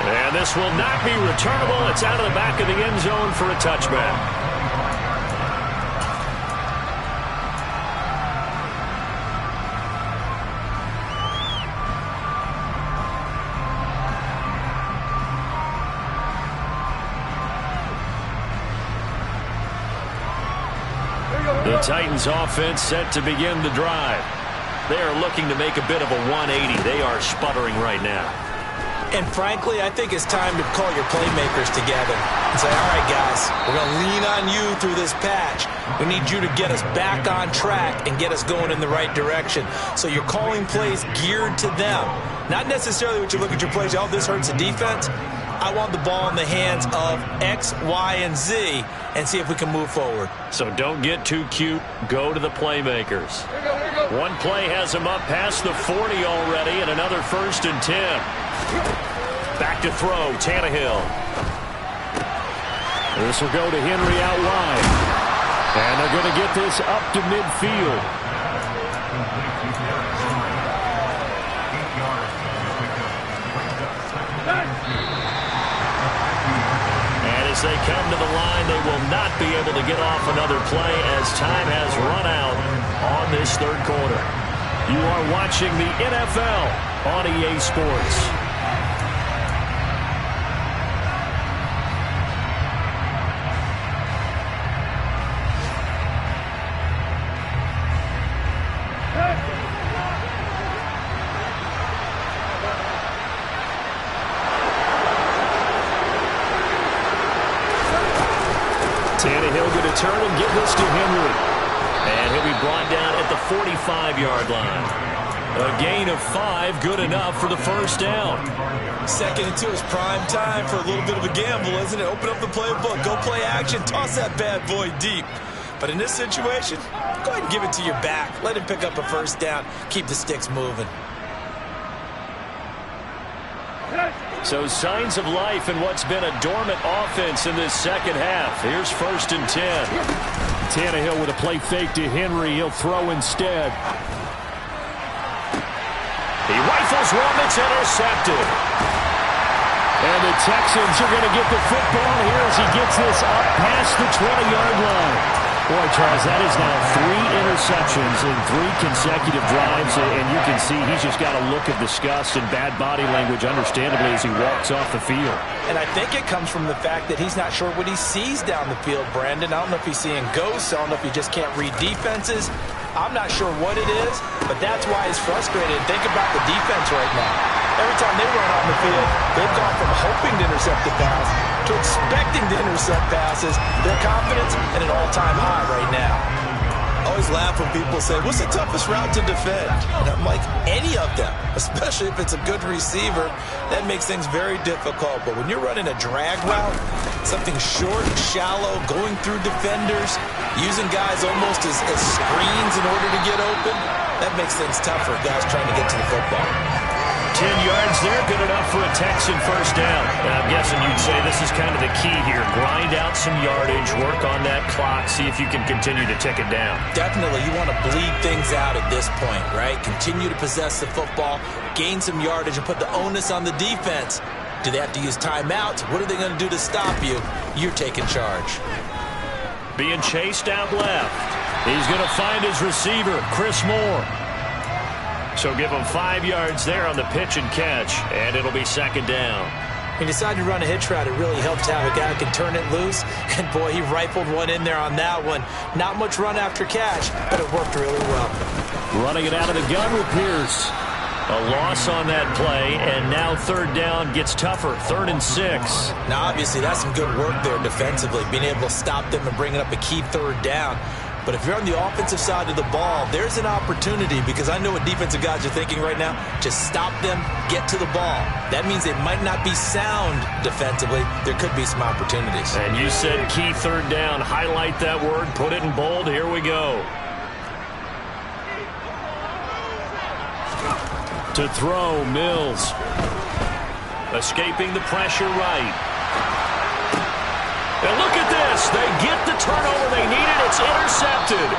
Speaker 1: And this will not be returnable. It's out of the back of the end zone for a touchback. The Titans offense set to begin the drive. They are looking to make a bit of a 180. They are sputtering right now.
Speaker 3: And frankly, I think it's time to call your playmakers together and say, all right, guys, we're going to lean on you through this patch. We need you to get us back on track and get us going in the right direction. So you're calling plays geared to them. Not necessarily what you look at your plays, oh, this hurts the defense. I want the ball in the hands of X, Y, and Z and see if we can move forward.
Speaker 1: So don't get too cute. Go to the playmakers. One play has him up past the 40 already, and another 1st and 10. Back to throw, Tannehill. This will go to Henry out wide. And they're going to get this up to midfield. And as they come to the line, they will not be able to get off another play as time has run out on this 3rd quarter. You are watching the NFL on EA Sports. Tannehill going to turn and give this to Henry. And he'll be brought down at the 45-yard line. A gain of 5, good enough for the 1st down.
Speaker 3: 2nd and 2 is prime time for a little bit of a gamble, isn't it? Open up the playbook, go play action, toss that bad boy deep. But in this situation, go ahead and give it to your back. Let him pick up a 1st down. Keep the sticks moving.
Speaker 1: So signs of life in what's been a dormant offense in this 2nd half. Here's 1st and 10. Tannehill with a play fake to Henry. He'll throw instead. He rifles one that's intercepted. And the Texans are going to get the football here as he gets this up past the 20-yard line. Boy, Charles, that is now 3 interceptions in 3 consecutive drives, and you can see he's just got a look of disgust and bad body language, understandably, as he walks off the field.
Speaker 3: And I think it comes from the fact that he's not sure what he sees down the field, Brandon. I don't know if he's seeing ghosts. I don't know if he just can't read defenses. I'm not sure what it is, but that's why he's frustrated. Think about the defense right now. Every time they run on the field, they've gone from hoping to intercept the pass to expecting to intercept passes. Their confidence at an all-time high right now. I always laugh when people say, what's the toughest route to defend? And I'm like, any of them, especially if it's a good receiver. That makes things very difficult. But when you're running a drag route, something short, shallow, going through defenders, using guys almost as screens in order to get open, that makes things tougher, guys trying to get to the football.
Speaker 1: 10 yards there, good enough for a Texan 1st down. I'm guessing you'd say this is kind of the key here. Grind out some yardage, work on that clock, see if you can continue to tick it down.
Speaker 3: Definitely, you want to bleed things out at this point, right? Continue to possess the football, gain some yardage, and put the onus on the defense. Do they have to use timeouts? What are they going to do to stop you? You're taking charge.
Speaker 1: Being chased out left. He's going to find his receiver, Chris Moore. So give him 5 yards there on the pitch and catch, and it'll be 2nd down.
Speaker 3: He decided to run a hitch route. It really helped to have a guy who can turn it loose. And, boy, he rifled one in there on that one. Not much run after catch, but it worked really well.
Speaker 1: Running it out of the gun with Pierce. A loss on that play, and now 3rd down gets tougher, 3rd and 6.
Speaker 3: Now, obviously, that's some good work there defensively, being able to stop them and bringing up a key 3rd down. But if you're on the offensive side of the ball, there's an opportunity, because I know what defensive guys are thinking right now. Just stop them, get to the ball. That means they might not be sound defensively. There could be some opportunities.
Speaker 1: And you said key 3rd down. Highlight that word, put it in bold. Here we go. To throw, Mills. Escaping the pressure right. And look at this. They get the turnover they needed. It's intercepted.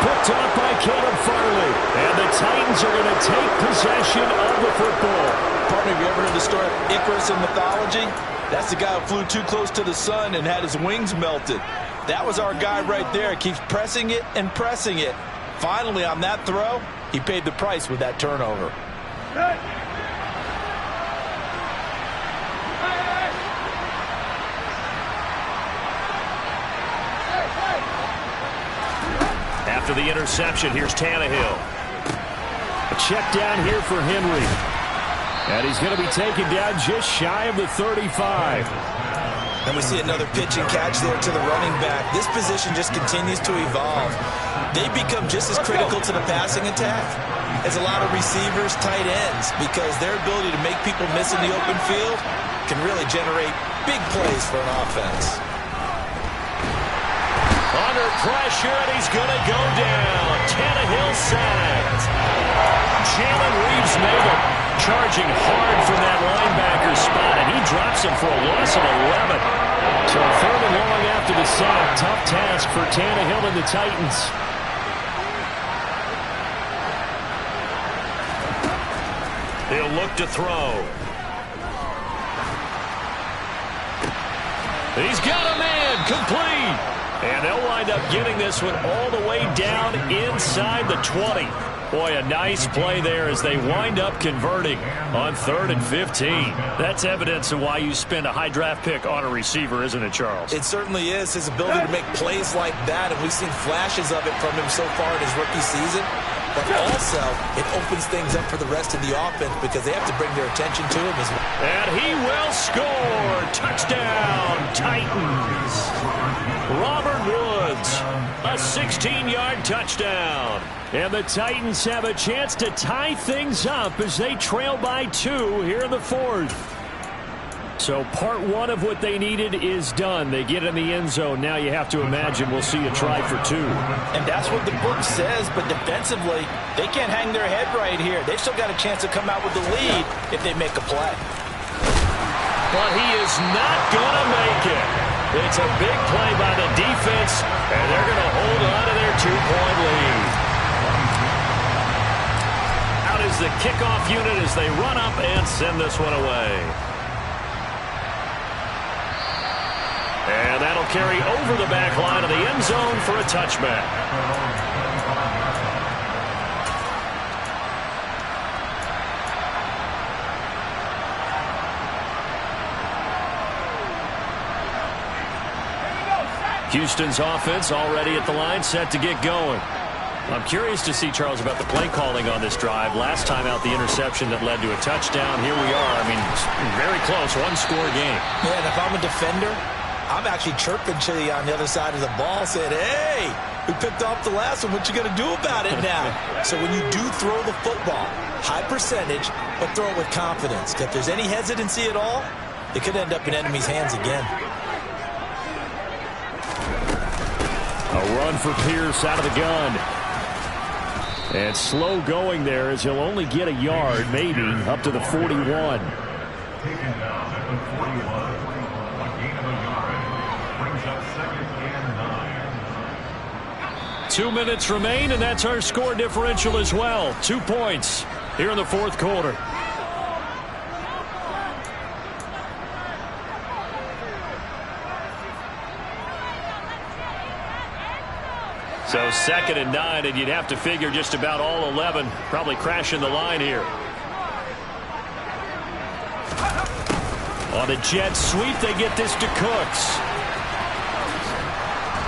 Speaker 1: Picked off by Caleb Farley. And the Titans are going to take possession of the football.
Speaker 3: Partner, have you ever heard the story of Icarus in mythology? That's the guy who flew too close to the sun and had his wings melted. That was our guy right there. Keeps pressing it and pressing it. Finally, on that throw, he paid the price with that turnover.
Speaker 1: After the interception, here's Tannehill. A check down here for Henry. And he's going to be taken down just shy of the 35.
Speaker 3: And we see another pitch and catch there to the running back. This position just continues to evolve. They become just as critical to the passing attack is a lot of receivers, tight ends, because their ability to make people miss in the open field can really generate big plays for an offense.
Speaker 1: Under pressure, and he's going to go down. Tannehill sacked. Jalen Reeves-Maybin charging hard from that linebacker spot, and he drops him for a loss of 11. So 3rd and long after the sack. Tough task for Tannehill and the Titans. He'll look to throw. He's got a man, complete. And they'll wind up getting this one all the way down inside the 20. Boy, a nice play there as they wind up converting on 3rd and 15. That's evidence of why you spend a high draft pick on a receiver, isn't it, Charles?
Speaker 3: It certainly is. His ability to make plays like that, and we've seen flashes of it from him so far in his rookie season. But also, it opens things up for the rest of the offense because they have to bring their attention to him as well.
Speaker 1: And he will score. Touchdown, Titans. Robert Woods, a 16-yard touchdown. And the Titans have a chance to tie things up as they trail by 2 here in the 4th. So part 1 of what they needed is done. They get in the end zone. Now you have to imagine we'll see a try for 2.
Speaker 3: And that's what the book says, but defensively, they can't hang their head right here. They've still got a chance to come out with the lead if they make a play.
Speaker 1: But he is not going to make it. It's a big play by the defense, and they're going to hold on to their 2-point lead. Out is the kickoff unit as they run up and send this one away. And that'll carry over the back line of the end zone for a touchback. Houston's offense already at the line, set to get going. I'm curious to see, Charles, about the play calling on this drive. Last time out, the interception that led to a touchdown. Here we are. I mean, very close, one-score game.
Speaker 3: Yeah, and if I'm a defender, I'm actually chirping to you on the other side of the ball, saying, hey, we picked off the last one. What you going to do about it now? So when you do throw the football, high percentage, but throw it with confidence. If there's any hesitancy at all, it could end up in enemy's hands again.
Speaker 1: A run for Pierce out of the gun. And slow going there as he'll only get a yard, maybe, up to the 41.
Speaker 2: Taken down at the 41. A gain of a yard. Brings up 2nd and 9.
Speaker 1: 2 minutes remain, and that's our score differential as well. 2 points here in the 4th quarter. So 2nd and 9, and you'd have to figure just about all 11 probably crashing the line here. On the jet sweep, they get this to Cooks.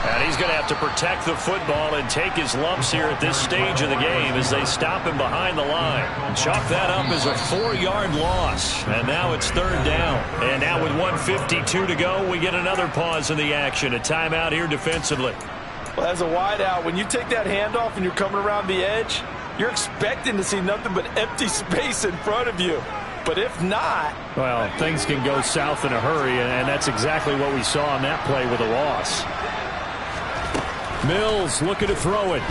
Speaker 1: And he's going to have to protect the football and take his lumps here at this stage of the game as they stop him behind the line. Chalk that up as a 4-yard loss. And now it's 3rd down. And now with 1:52 to go, we get another pause in the action. A timeout here defensively.
Speaker 3: Well, as a wideout, when you take that handoff and you're coming around the edge, you're expecting to see nothing but empty space in front of you. But if not...
Speaker 1: well, things can go south in a hurry, and that's exactly what we saw on that play with a loss. Mills looking to throw it.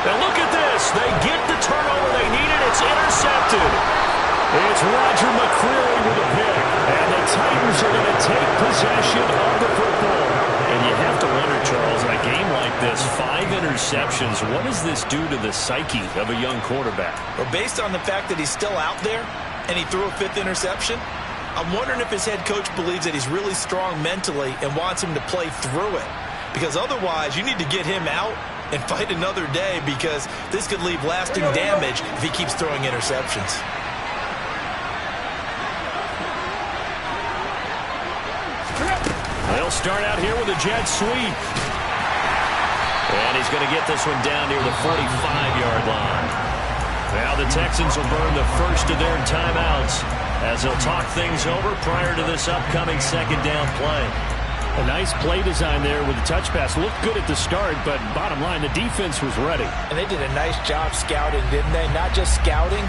Speaker 1: Now look at this. They get the turnover they needed. It's intercepted. It's Roger McCreary with a pick. And the Titans are going to take possession of the football. And you have to wonder, Charles, in a game like this, 5 interceptions, what does this do to the psyche of a young quarterback?
Speaker 3: Well, based on the fact that he's still out there and he threw a 5th interception, I'm wondering if his head coach believes that he's really strong mentally and wants him to play through it. Because otherwise, you need to get him out and fight another day, because this could leave lasting damage if he keeps throwing interceptions.
Speaker 1: They'll start out here with a jet sweep. And he's going to get this one down near the 45-yard line. Now the Texans will burn the first of their timeouts as they'll talk things over prior to this upcoming 2nd down play. A nice play design there with the touch pass. Looked good at the start, but bottom line, the defense was ready.
Speaker 3: And they did a nice job scouting, didn't they? Not just scouting,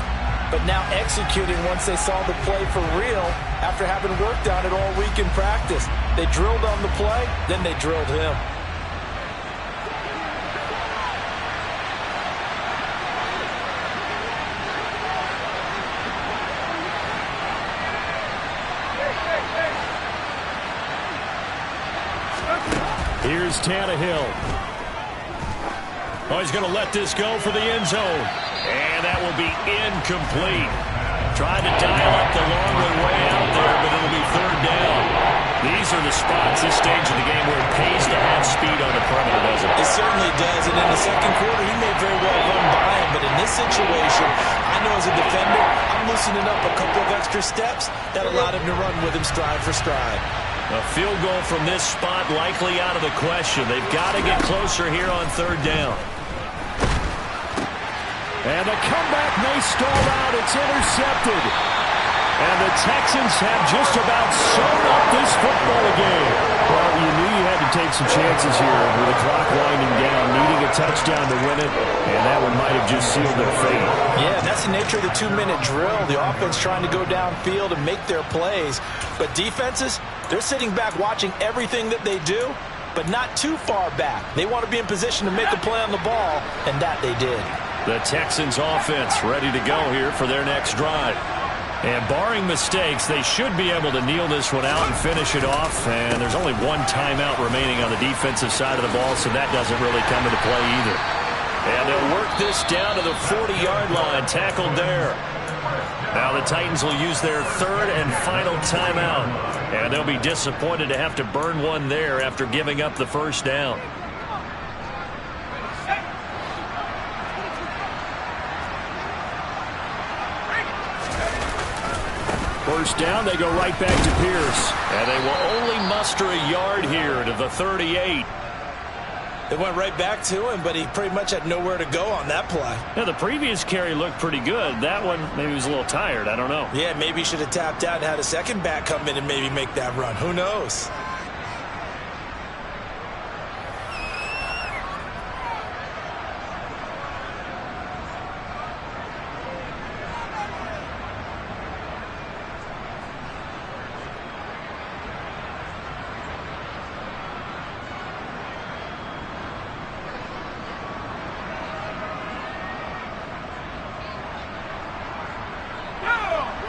Speaker 3: but now executing once they saw the play for real after having worked on it all week in practice. They drilled on the play, then they drilled him.
Speaker 1: Here's Tannehill. Oh, he's going to let this go for the end zone. And that will be incomplete. Trying to dial up the long way out there, but it'll be third down. These are the spots, this stage of the game, where it pays to have speed on the perimeter, doesn't it?
Speaker 3: It certainly does. And in the second quarter, he may very well run by him. But in this situation, I know as a defender, I'm loosening up a couple of extra steps that allowed him to run with him stride for stride.
Speaker 1: A field goal from this spot likely out of the question. They've got to get closer here on third down. And the comeback may stall out. It's intercepted. And the Texans have just about sewn up this football game. Well, you knew you had to take some chances here with the clock winding down, needing a touchdown to win it, and that one might have just sealed their fate.
Speaker 3: Yeah, that's the nature of the 2-minute drill. The offense trying to go downfield and make their plays. But defenses, they're sitting back watching everything that they do, but not too far back. They want to be in position to make a play on the ball, and that they did.
Speaker 1: The Texans offense ready to go here for their next drive. And barring mistakes, they should be able to kneel this one out and finish it off. And there's only one timeout remaining on the defensive side of the ball, so that doesn't really come into play either. And they'll work this down to the 40-yard line, tackled there. Now the Titans will use their third and final timeout. And they'll be disappointed to have to burn one there after giving up the first down. First down, they go right back to Pierce. And they will only muster a yard here to the 38.
Speaker 3: They went right back to him, but he pretty much had nowhere to go on that play.
Speaker 1: Yeah, the previous carry looked pretty good. That one, maybe he was a little tired. I don't know.
Speaker 3: Yeah, maybe he should have tapped out and had a second back come in and maybe make that run. Who knows?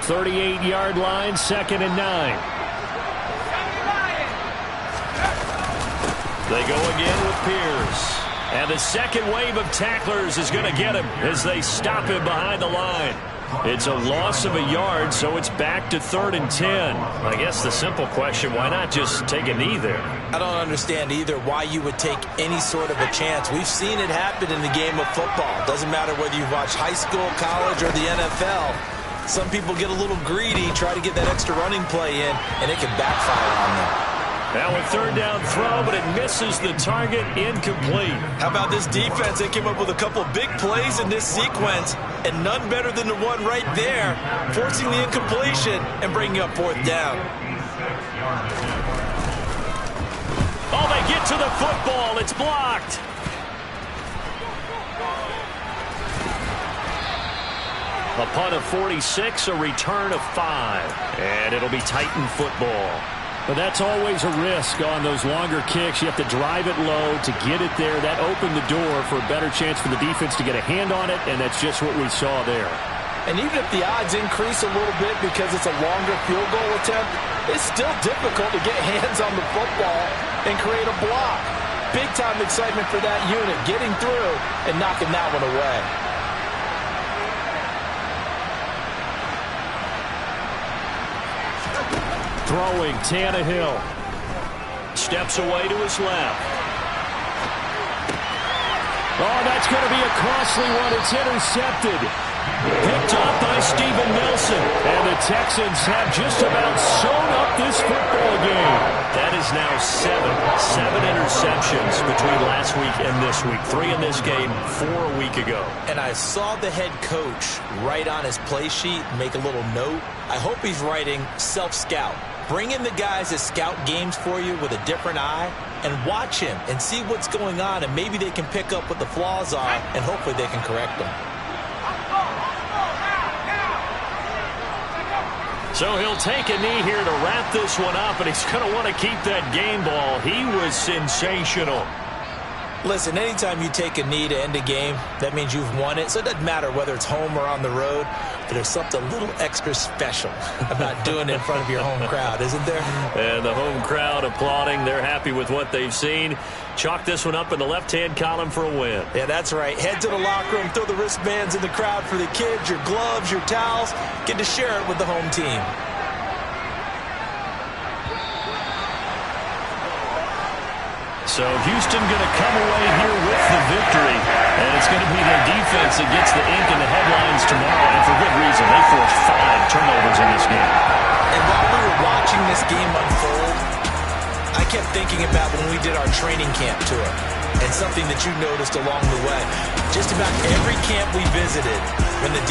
Speaker 1: The 38-yard line, 2nd and 9. They go again with Pierce. And the second wave of tacklers is going to get him as they stop him behind the line. It's a loss of a yard, so it's back to 3rd and 10. I guess the simple question, why not just take a knee there?
Speaker 3: I don't understand either why you would take any sort of a chance. We've seen it happen in the game of football. Doesn't matter whether you've watched high school, college, or the NFL. Some people get a little greedy, try to get that extra running play in, and it can backfire on them.
Speaker 1: Now a 3rd down throw, but it misses the target, incomplete.
Speaker 3: How about this defense? They came up with a couple of big plays in this sequence, and none better than the one right there, forcing the incompletion and bringing up 4th down.
Speaker 1: Oh, they get to the football. It's blocked. A punt of 46, a return of 5. And it'll be Titan football. But that's always a risk on those longer kicks. You have to drive it low to get it there. That opened the door for a better chance for the defense to get a hand on it, and that's just what we saw there.
Speaker 3: And even if the odds increase a little bit because it's a longer field goal attempt, it's still difficult to get hands on the football and create a block. Big-time excitement for that unit, getting through and knocking that one away.
Speaker 1: Throwing, Tannehill. Steps away to his left. Oh, that's going to be a costly one. It's intercepted. Picked up by Steven Nelson. And the Texans have just about sewn up this football game. That is now 7 interceptions between last week and this week. 3 in this game, 4 a week ago.
Speaker 3: And I saw the head coach write on his play sheet, make a little note. I hope he's writing self-scout. Bring in the guys that scout games for you with a different eye and watch him and see what's going on, and maybe they can pick up what the flaws are, and hopefully they can correct them.
Speaker 1: So he'll take a knee here to wrap this one up, and he's going to want to keep that game ball. He was sensational.
Speaker 3: Listen, anytime you take a knee to end a game, that means you've won it. So it doesn't matter whether it's home or on the road, but there's something a little extra special about doing it in front of your home crowd, isn't there?
Speaker 1: And the home crowd applauding. They're happy with what they've seen. Chalk this one up in the left-hand column for a win.
Speaker 3: Yeah, that's right. Head to the locker room, throw the wristbands in the crowd for the kids, your gloves, your towels. Get to share it with the home team.
Speaker 1: So Houston going to come away here with the victory, and it's going to be their defense that gets the ink in the headlines tomorrow, and for good reason. They forced 5 turnovers in this game.
Speaker 3: And while we were watching this game unfold, I kept thinking about when we did our training camp tour, and something that you noticed along the way. Just about every camp we visited, when the